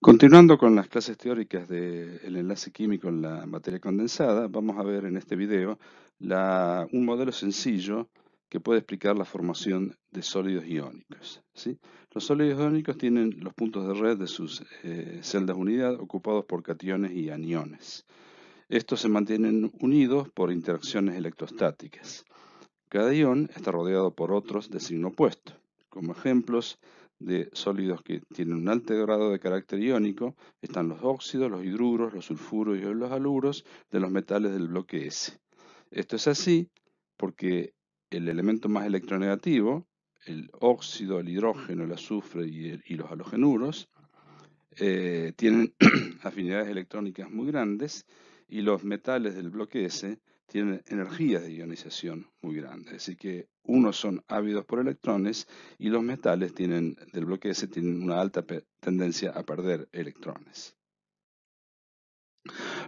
Continuando con las clases teóricas del enlace químico en la materia condensada, vamos a ver en este video un modelo sencillo que puede explicar la formación de sólidos iónicos, ¿sí? Los sólidos iónicos tienen los puntos de red de sus celdas unidad ocupados por cationes y aniones. Estos se mantienen unidos por interacciones electrostáticas. Cada ion está rodeado por otros de signo opuesto. Como ejemplos de sólidos que tienen un alto grado de carácter iónico están los óxidos, los hidruros, los sulfuros y los haluros de los metales del bloque S. Esto es así porque el elemento más electronegativo, el óxido, el hidrógeno, el azufre y los halogenuros, tienen afinidades electrónicas muy grandes y los metales del bloque S tienen energías de ionización muy grandes. Así que unos son ávidos por electrones y los metales del bloque S tienen una alta tendencia a perder electrones.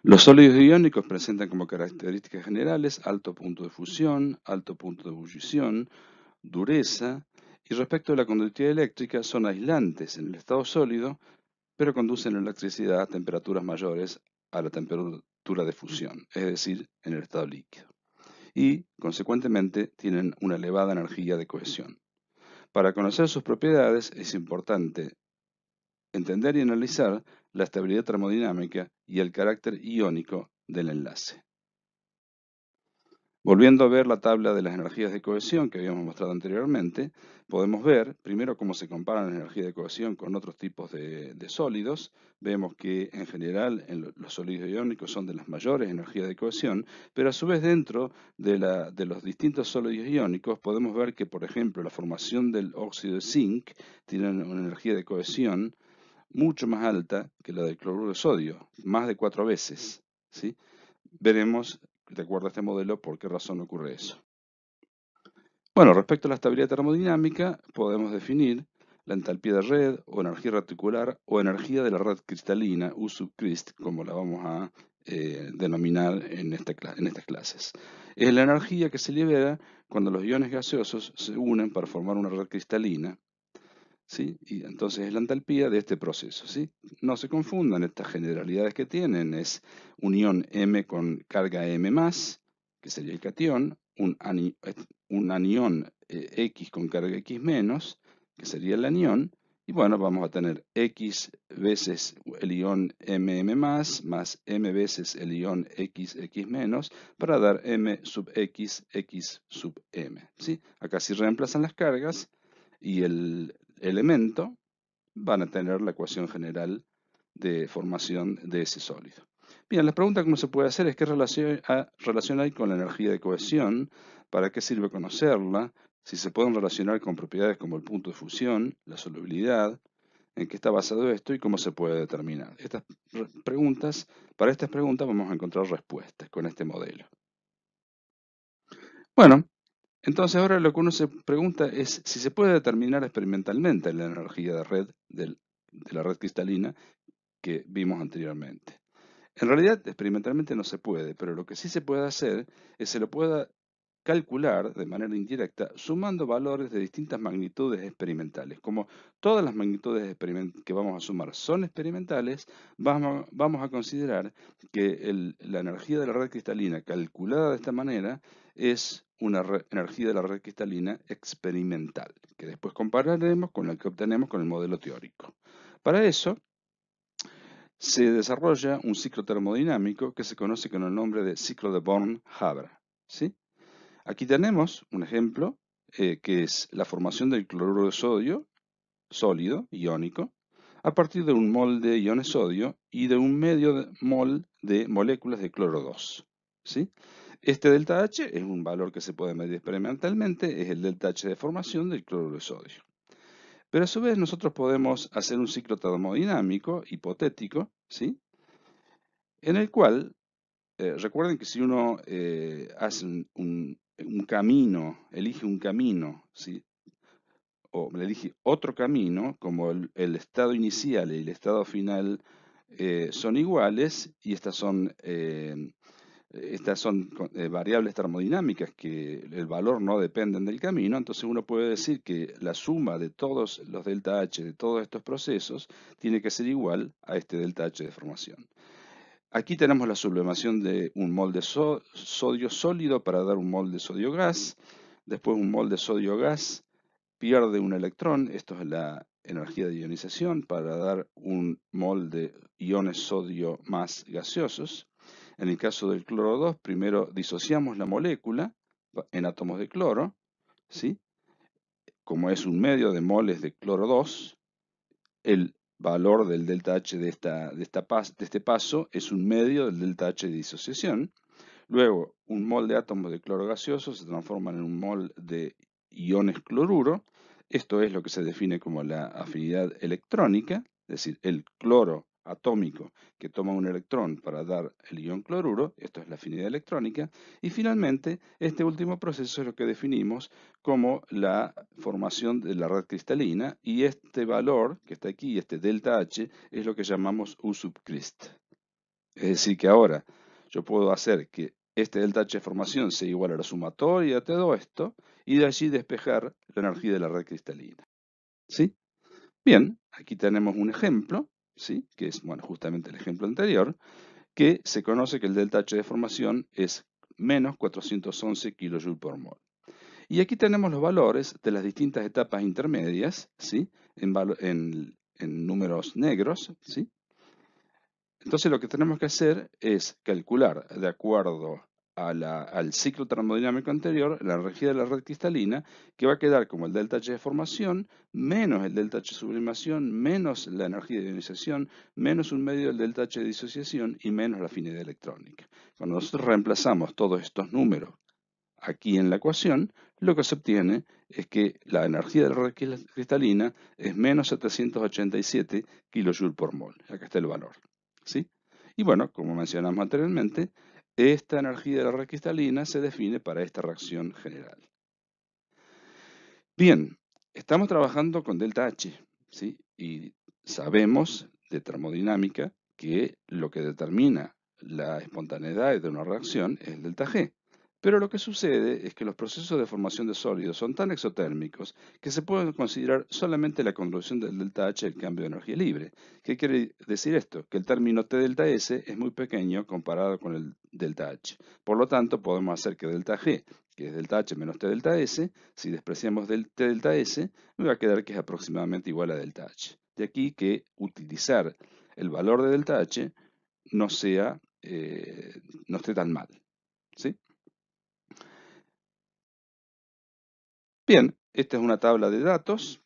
Los sólidos iónicos presentan como características generales alto punto de fusión, alto punto de ebullición, dureza y respecto a la conductividad eléctrica son aislantes en el estado sólido, pero conducen la electricidad a temperaturas mayores a la temperatura de fusión, es decir, en el estado líquido. Y, consecuentemente, tienen una elevada energía de cohesión. Para conocer sus propiedades es importante entender y analizar la estabilidad termodinámica y el carácter iónico del enlace. Volviendo a ver la tabla de las energías de cohesión que habíamos mostrado anteriormente, podemos ver primero cómo se comparan las energías de cohesión con otros tipos de sólidos. Vemos que en general los sólidos iónicos son de las mayores energías de cohesión, pero a su vez dentro de los distintos sólidos iónicos podemos ver que, por ejemplo, la formación del óxido de zinc tiene una energía de cohesión mucho más alta que la del cloruro de sodio, más de 4 veces, ¿sí? Veremos, de acuerdo a este modelo, por qué razón ocurre eso. Bueno, respecto a la estabilidad termodinámica, podemos definir la entalpía de red, o energía reticular, o energía de la red cristalina, U sub crist, como la vamos a denominar en estas clases. Es la energía que se libera cuando los iones gaseosos se unen para formar una red cristalina, ¿sí? Y entonces es la entalpía de este proceso, ¿sí? No se confundan, estas generalidades que tienen es un ion M con carga M+, que sería el catión, un anión X con carga X-, que sería el anión, y bueno, vamos a tener X veces el ion MM+, más M veces el ion XX-, para dar M sub X, X sub M, ¿sí? Acá si reemplazan las cargas y el elemento, van a tener la ecuación general de formación de ese sólido. Bien, la pregunta que uno se puede hacer es qué relación hay con la energía de cohesión, para qué sirve conocerla, si se pueden relacionar con propiedades como el punto de fusión, la solubilidad, en qué está basado esto y cómo se puede determinar. Para estas preguntas vamos a encontrar respuestas con este modelo. Bueno, entonces ahora lo que uno se pregunta es si se puede determinar experimentalmente la energía de red de la red cristalina que vimos anteriormente. En realidad, experimentalmente no se puede, pero lo que sí se puede hacer es se lo pueda calcular de manera indirecta sumando valores de distintas magnitudes experimentales. Como todas las magnitudes que vamos a sumar son experimentales, vamos a considerar que la energía de la red cristalina calculada de esta manera es una energía de la red cristalina experimental, que después compararemos con la que obtenemos con el modelo teórico. Para eso, se desarrolla un ciclo termodinámico que se conoce con el nombre de ciclo de Born-Haber, ¿sí? Aquí tenemos un ejemplo que es la formación del cloruro de sodio sólido, iónico, a partir de un mol de iones sodio y de un medio mol de moléculas de cloro 2, ¿sí? Este delta H es un valor que se puede medir experimentalmente, es el delta H de formación del cloruro de sodio. Pero a su vez nosotros podemos hacer un ciclo termodinámico hipotético, ¿sí? En el cual, recuerden que si uno hace un camino, elige un camino, ¿sí? O elige otro camino, como el estado inicial y el estado final son iguales, y estas son estas son variables termodinámicas que el valor no dependen del camino, entonces uno puede decir que la suma de todos los delta H de todos estos procesos tiene que ser igual a este delta H de formación. Aquí tenemos la sublimación de un mol de sodio sólido para dar un mol de sodio gas. Después un mol de sodio gas pierde un electrón, esto es la energía de ionización, para dar un mol de iones sodio más gaseosos. En el caso del cloro 2, primero disociamos la molécula en átomos de cloro, ¿sí? Como es un medio de moles de cloro 2, el valor del delta H de este paso es un medio del delta H de disociación. Luego, un mol de átomos de cloro gaseoso se transforman en un mol de iones cloruro. Esto es lo que se define como la afinidad electrónica, es decir, el cloro atómico que toma un electrón para dar el ion cloruro. Esto es la afinidad electrónica. Y finalmente, este último proceso es lo que definimos como la formación de la red cristalina. Y este valor que está aquí, este delta H, es lo que llamamos U sub crist. Es decir, que ahora yo puedo hacer que este delta H de formación sea igual a la sumatoria de todo esto y de allí despejar la energía de la red cristalina. ¿Sí? Bien, aquí tenemos un ejemplo, ¿sí? Que es bueno, justamente el ejemplo anterior, que se conoce que el delta H de formación es menos 411 kJ por mol. Y aquí tenemos los valores de las distintas etapas intermedias, ¿sí? En números negros, ¿sí? Entonces lo que tenemos que hacer es calcular de acuerdo al ciclo termodinámico anterior la energía de la red cristalina, que va a quedar como el delta H de formación menos el delta H de sublimación menos la energía de ionización menos un medio del delta H de disociación y menos la afinidad electrónica. Cuando nosotros reemplazamos todos estos números aquí en la ecuación, lo que se obtiene es que la energía de la red cristalina es menos 787 kJ por mol. Acá está el valor. ¿Sí? Y bueno, como mencionamos anteriormente, esta energía de la red cristalina se define para esta reacción general. Bien, estamos trabajando con delta H, ¿sí? Y sabemos de termodinámica que lo que determina la espontaneidad de una reacción es el delta G. Pero lo que sucede es que los procesos de formación de sólidos son tan exotérmicos que se puede considerar solamente la contribución del delta H el cambio de energía libre. ¿Qué quiere decir esto? Que el término T delta S es muy pequeño comparado con el delta H. Por lo tanto, podemos hacer que delta G, que es delta H menos T delta S, si despreciamos del T delta S, me va a quedar que es aproximadamente igual a delta H. De aquí que utilizar el valor de delta H no esté tan mal. ¿Sí? Bien, esta es una tabla de datos,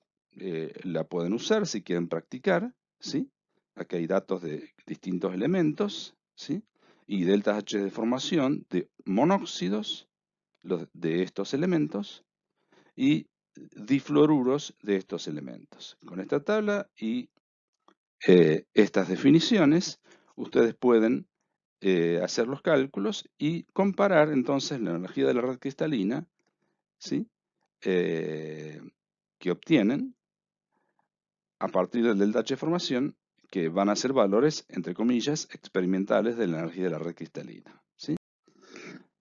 la pueden usar si quieren practicar, ¿sí? Aquí hay datos de distintos elementos, ¿sí? Y deltas H de formación de monóxidos de estos elementos y difluoruros de estos elementos. Con esta tabla y estas definiciones, ustedes pueden hacer los cálculos y comparar entonces la energía de la red cristalina, ¿sí? Que obtienen a partir del delta H de formación, que van a ser valores, entre comillas, experimentales de la energía de la red cristalina. ¿Sí?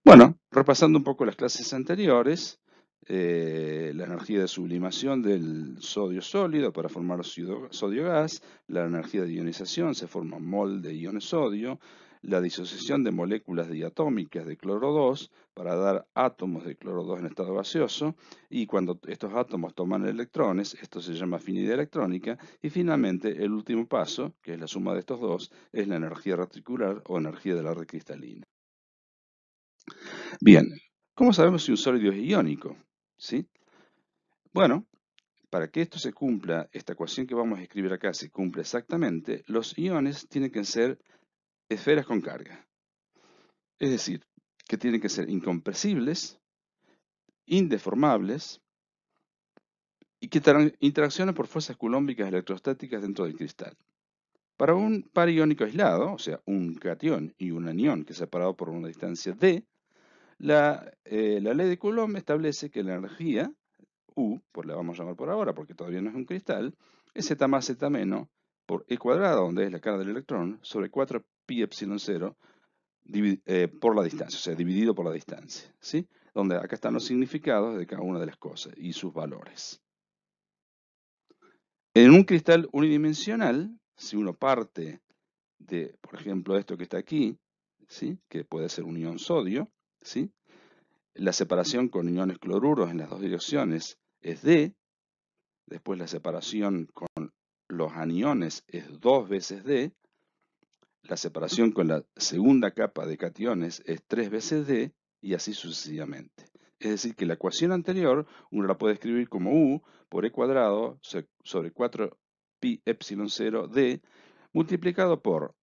Bueno, repasando un poco las clases anteriores, la energía de sublimación del sodio sólido para formar sodio gas, la energía de ionización se forma mol de iones sodio, la disociación de moléculas diatómicas de cloro 2 para dar átomos de cloro 2 en estado gaseoso, y cuando estos átomos toman electrones, esto se llama afinidad electrónica, y finalmente el último paso, que es la suma de estos dos, es la energía reticular o energía de la red cristalina. Bien, ¿cómo sabemos si un sólido es iónico? ¿Sí? Bueno, para que esto se cumpla, esta ecuación que vamos a escribir acá se cumpla exactamente, los iones tienen que ser esferas con carga. Es decir, que tienen que ser incompresibles, indeformables y que interaccionan por fuerzas culómbicas electrostáticas dentro del cristal. Para un par iónico aislado, o sea, un catión y un anión que es separado por una distancia d, la ley de Coulomb establece que la energía U, la vamos a llamar por ahora porque todavía no es un cristal, es Z más Z menos por E cuadrado, donde es la carga del electrón, sobre 4 pi epsilon 0 por la distancia, o sea, dividido por la distancia, ¿sí? Donde acá están los significados de cada una de las cosas y sus valores. En un cristal unidimensional, si uno parte de, por ejemplo, esto que está aquí, ¿sí? Que puede ser un ion sodio, ¿sí? La separación con iones cloruros en las dos direcciones es D, después la separación con los aniones es 2 veces D, la separación con la segunda capa de cationes es 3 veces D y así sucesivamente. Es decir, que la ecuación anterior uno la puede escribir como U por E cuadrado sobre 4pi epsilon 0 D multiplicado por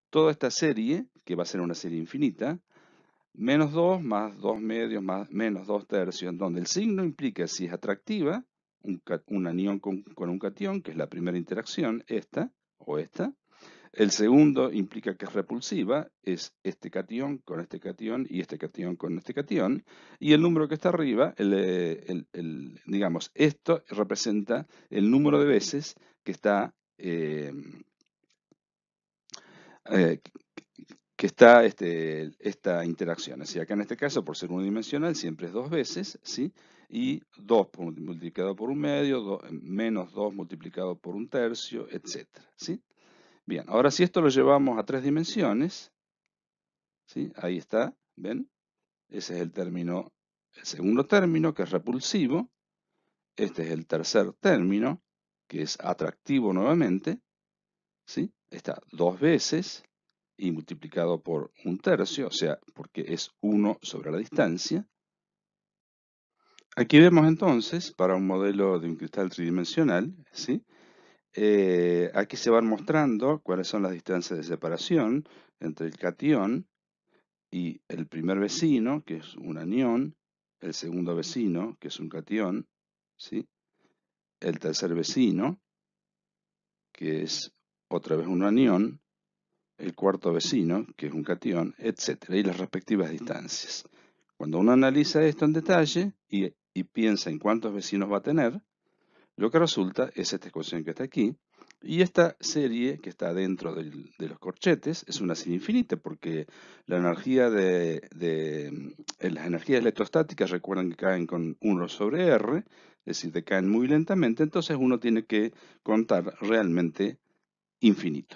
toda esta serie, que va a ser una serie infinita, menos 2 más 2 medios más menos 2 tercios, donde el signo implica si es atractiva, un anión con un catión, que es la primera interacción, esta o esta. El segundo implica que es repulsiva, es este catión con este catión y este catión con este catión. Y el número que está arriba, digamos, esto representa el número de veces que está, eh, esta interacción. Así acá en este caso, por ser unidimensional, siempre es 2 veces, ¿sí? Y 2 multiplicado por un medio, menos 2 multiplicado por un tercio, etcétera, ¿sí? Bien, ahora si esto lo llevamos a 3 dimensiones, ¿sí? Ahí está, ¿ven? Ese es el segundo término, que es repulsivo. Este es el tercer término, que es atractivo nuevamente, ¿sí? Está 2 veces y multiplicado por un tercio, o sea, porque es 1 sobre la distancia. Aquí vemos entonces, para un modelo de un cristal tridimensional, ¿sí? Aquí se van mostrando cuáles son las distancias de separación entre el catión y el primer vecino, que es un anión, el segundo vecino, que es un catión, ¿sí? El tercer vecino, que es otra vez un anión, el cuarto vecino, que es un catión, etcétera, y las respectivas distancias. Cuando uno analiza esto en detalle y piensa en cuántos vecinos va a tener, lo que resulta es esta ecuación que está aquí, y esta serie que está dentro de los corchetes es una serie infinita, porque la energía las energías electrostáticas, recuerdan que caen con 1 sobre R, es decir, decaen muy lentamente, entonces uno tiene que contar realmente infinito.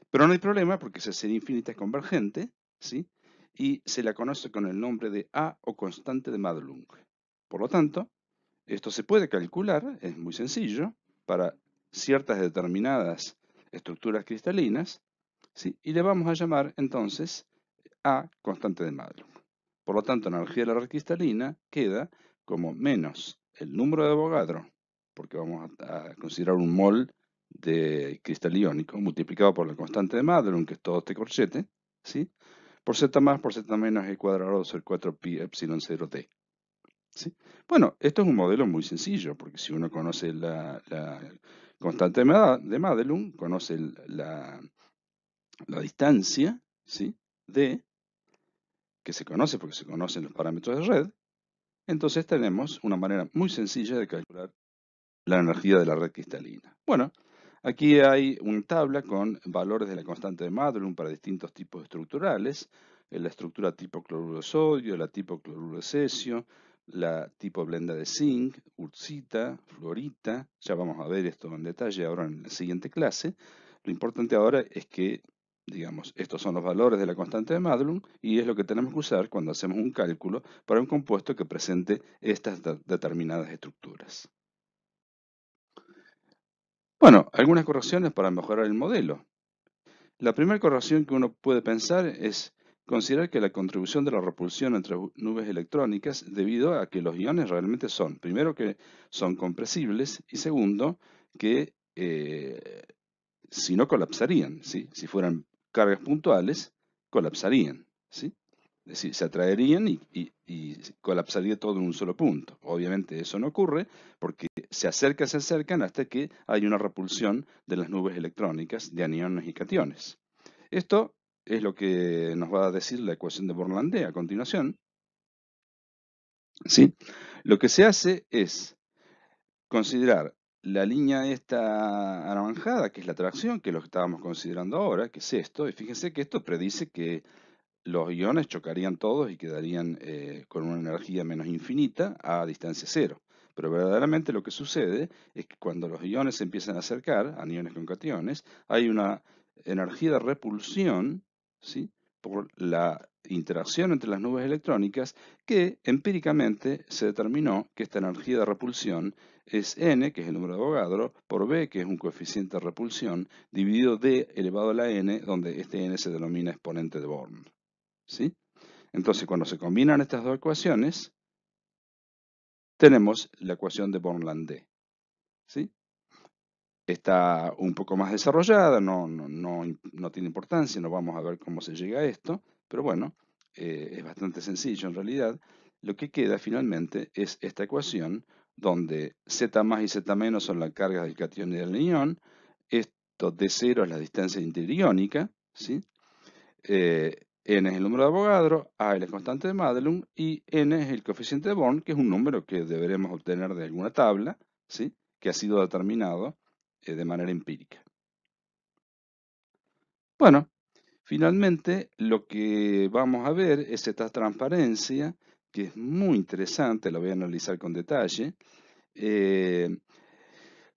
Pero no hay problema porque esa serie infinita es convergente, ¿sí? Y se la conoce con el nombre de A o constante de Madelung. Por lo tanto, esto se puede calcular, es muy sencillo, para ciertas determinadas estructuras cristalinas, ¿sí? Y le vamos a llamar entonces A constante de Madelung. Por lo tanto, la energía de la red cristalina queda como menos el número de Avogadro, porque vamos a considerar un mol de cristal iónico, multiplicado por la constante de Madelung, que es todo este corchete, ¿sí? Por z más por z menos e cuadrado sobre 4pi epsilon 0t. ¿Sí? Bueno, esto es un modelo muy sencillo, porque si uno conoce la constante de Madelung, conoce la distancia, ¿sí? D, que se conoce porque se conocen los parámetros de red, entonces tenemos una manera muy sencilla de calcular la energía de la red cristalina. Bueno, aquí hay una tabla con valores de la constante de Madelung para distintos tipos estructurales, la estructura tipo cloruro de sodio, la tipo cloruro de cesio, la tipo blenda de zinc, ursita, fluorita. Ya vamos a ver esto en detalle ahora en la siguiente clase. Lo importante ahora es que, digamos, estos son los valores de la constante de Madelung y es lo que tenemos que usar cuando hacemos un cálculo para un compuesto que presente estas determinadas estructuras. Bueno, algunas correcciones para mejorar el modelo. La primera corrección que uno puede pensar es considerar que la contribución de la repulsión entre nubes electrónicas debido a que los iones realmente son, primero, que son compresibles y segundo, que si no colapsarían, ¿sí? Si fueran cargas puntuales, colapsarían, ¿sí? Es decir, se atraerían y colapsaría todo en un solo punto. Obviamente eso no ocurre porque se acercan hasta que hay una repulsión de las nubes electrónicas de aniones y cationes. Esto es lo que nos va a decir la ecuación de Born-Landé a continuación, ¿sí? Lo que se hace es considerar la línea esta anaranjada, que es la atracción, que es lo que estábamos considerando ahora, que es esto, y fíjense que esto predice que los iones chocarían todos y quedarían con una energía menos infinita a distancia cero. Pero verdaderamente lo que sucede es que cuando los iones se empiezan a acercar, aniones con cationes, hay una energía de repulsión, ¿sí?, por la interacción entre las nubes electrónicas, que empíricamente se determinó que esta energía de repulsión es n, que es el número de Avogadro, por b, que es un coeficiente de repulsión, dividido d elevado a la n, donde este n se denomina exponente de Born. ¿Sí? Entonces, cuando se combinan estas dos ecuaciones, tenemos la ecuación de Born-Landé. ¿Sí? Está un poco más desarrollada, no tiene importancia, no vamos a ver cómo se llega a esto, pero bueno, es bastante sencillo en realidad. Lo que queda finalmente es esta ecuación donde Z más y Z menos son las cargas del catión y del anión, esto D0 es la distancia interiónica, ¿sí? N es el número de Avogadro, A es la constante de Madelung y N es el coeficiente de Born, que es un número que deberemos obtener de alguna tabla, ¿sí?, que ha sido determinado de manera empírica. Bueno, finalmente lo que vamos a ver es esta transparencia, que es muy interesante, la voy a analizar con detalle,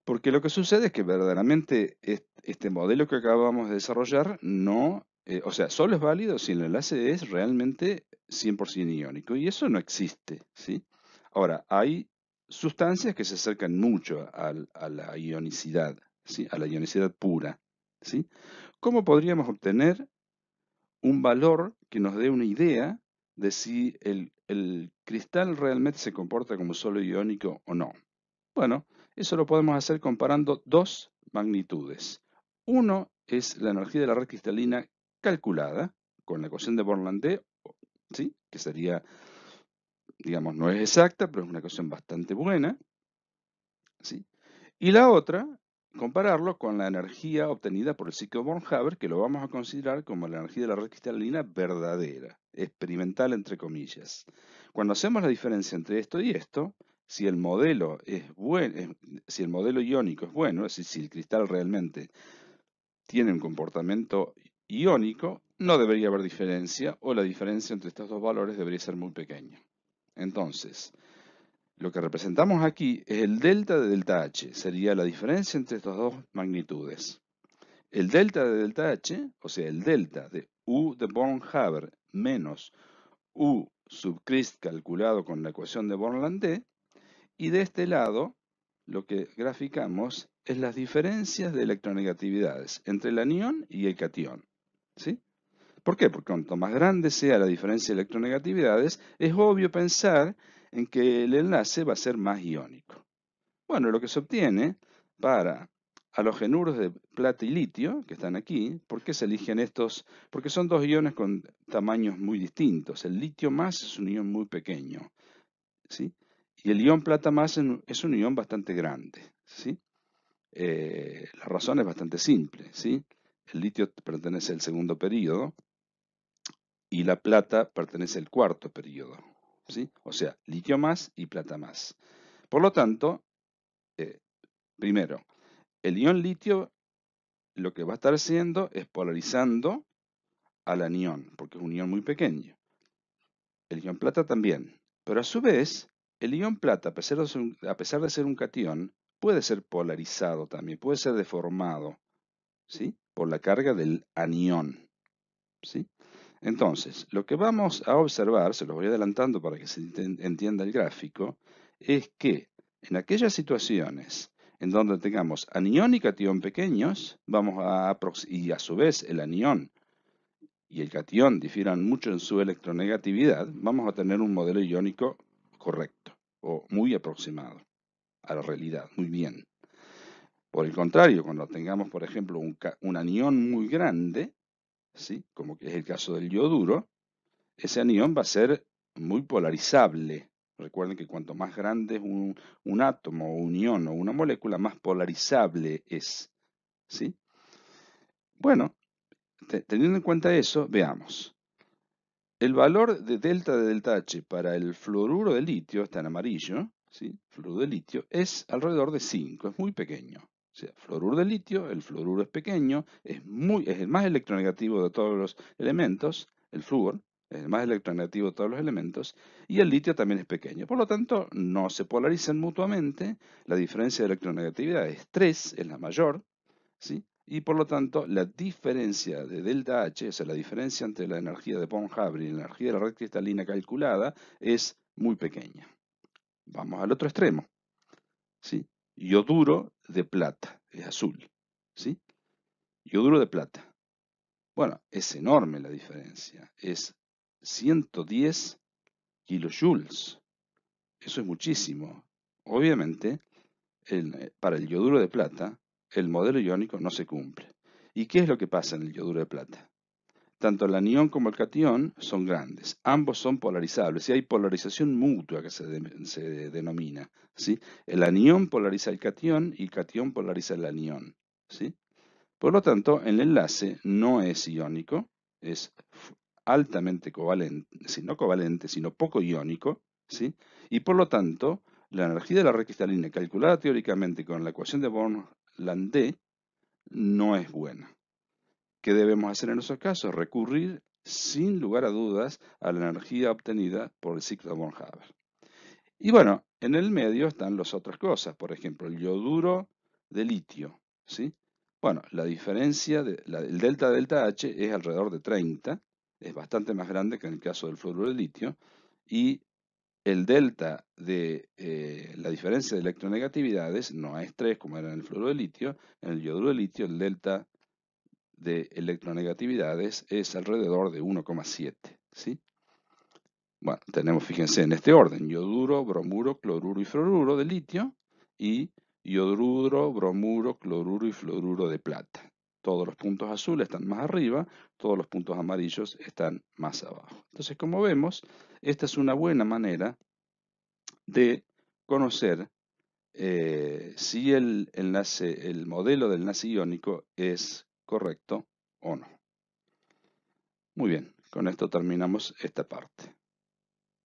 porque lo que sucede es que verdaderamente este modelo que acabamos de desarrollar no, o sea, solo es válido si el enlace es realmente 100% iónico, y eso no existe, ¿sí? Ahora, hay sustancias que se acercan mucho a la ionicidad, ¿sí?, a la ionicidad pura, ¿sí? ¿Cómo podríamos obtener un valor que nos dé una idea de si el cristal realmente se comporta como solo iónico o no? Bueno, eso lo podemos hacer comparando dos magnitudes. Uno es la energía de la red cristalina calculada con la ecuación de Born-Landé, ¿sí?, que sería, digamos, no es exacta, pero es una ecuación bastante buena, ¿sí? Y la otra, compararlo con la energía obtenida por el ciclo Born-Haber, que lo vamos a considerar como la energía de la red cristalina verdadera, experimental entre comillas. Cuando hacemos la diferencia entre esto y esto, si el modelo es bueno, si el modelo iónico es bueno, es decir, si el cristal realmente tiene un comportamiento iónico, no debería haber diferencia, o la diferencia entre estos dos valores debería ser muy pequeña. Entonces, lo que representamos aquí es el delta de delta H, sería la diferencia entre estas dos magnitudes. El delta de delta H, o sea, el delta de U de Born-Haber menos U sub Crist calculado con la ecuación de Born-Landé, y de este lado lo que graficamos es las diferencias de electronegatividades entre el anión y el catión. ¿Sí? ¿Por qué? Porque cuanto más grande sea la diferencia de electronegatividades, es obvio pensar en que el enlace va a ser más iónico. Bueno, lo que se obtiene para halogenuros de plata y litio, que están aquí, ¿por qué se eligen estos? Porque son dos iones con tamaños muy distintos. El litio más es un ion muy pequeño, ¿sí? Y el ion plata más es un ion bastante grande, ¿sí? La razón es bastante simple, ¿sí? El litio pertenece al segundo período y la plata pertenece al cuarto período, ¿sí? O sea, litio más y plata más. Por lo tanto, primero, el ion litio lo que va a estar haciendo es polarizando al anión, porque es un ion muy pequeño. El ion plata también. Pero a su vez, el ion plata, a pesar de ser un catión, puede ser polarizado también, puede ser deformado, ¿sí?, por la carga del anión, ¿sí? Entonces, lo que vamos a observar, se los voy adelantando para que se entienda el gráfico, es que en aquellas situaciones en donde tengamos anión y catión pequeños, y a su vez el anión y el catión difieran mucho en su electronegatividad, vamos a tener un modelo iónico correcto o muy aproximado a la realidad, muy bien. Por el contrario, cuando tengamos, por ejemplo, un anión muy grande, ¿sí?, como que es el caso del yoduro, ese anión va a ser muy polarizable. Recuerden que cuanto más grande es un átomo, un ion o una molécula, más polarizable es, ¿sí? Bueno, teniendo en cuenta eso, veamos. El valor de delta H para el fluoruro de litio, está en amarillo, ¿sí?, fluoruro de litio, es alrededor de 5, es muy pequeño. O sea, fluoruro de litio, el fluoruro es pequeño, es el más electronegativo de todos los elementos, el flúor, es el más electronegativo de todos los elementos, y el litio también es pequeño. Por lo tanto, no se polarizan mutuamente, la diferencia de electronegatividad es 3, es la mayor, ¿sí? Y por lo tanto, la diferencia de delta H, o sea, la diferencia entre la energía de Born-Haber y la energía de la red cristalina calculada, es muy pequeña. Vamos al otro extremo, ¿sí? Yoduro de plata, es azul, ¿sí? Yoduro de plata. Bueno, es enorme la diferencia, es 110 kilojoules. Eso es muchísimo. Obviamente, para el yoduro de plata, el modelo iónico no se cumple. ¿Y qué es lo que pasa en el yoduro de plata? Tanto el anión como el catión son grandes, ambos son polarizables y hay polarización mutua que se denomina, ¿sí? El anión polariza el catión y el catión polariza el anión, ¿sí? Por lo tanto, el enlace no es iónico, es altamente covalente, no covalente, sino poco iónico, ¿sí? Y por lo tanto, la energía de la red cristalina calculada teóricamente con la ecuación de Born-Landé no es buena. ¿Qué debemos hacer en esos casos? Recurrir sin lugar a dudas a la energía obtenida por el ciclo de Born-Haber. Y bueno, en el medio están las otras cosas, por ejemplo, el yoduro de litio, ¿sí? Bueno, la diferencia, el delta H es alrededor de 30, es bastante más grande que en el caso del fluoruro de litio, y el delta de la diferencia de electronegatividades no es 3 como era en el fluoruro de litio, en el yoduro de litio el delta de electronegatividades es alrededor de 1,7, ¿sí? Bueno, tenemos, fíjense, en este orden, yoduro, bromuro, cloruro y fluoruro de litio y yoduro, bromuro, cloruro y fluoruro de plata. Todos los puntos azules están más arriba, todos los puntos amarillos están más abajo. Entonces, como vemos, esta es una buena manera de conocer si el modelo del enlace iónico es correcto o no. Muy bien, con esto terminamos esta parte.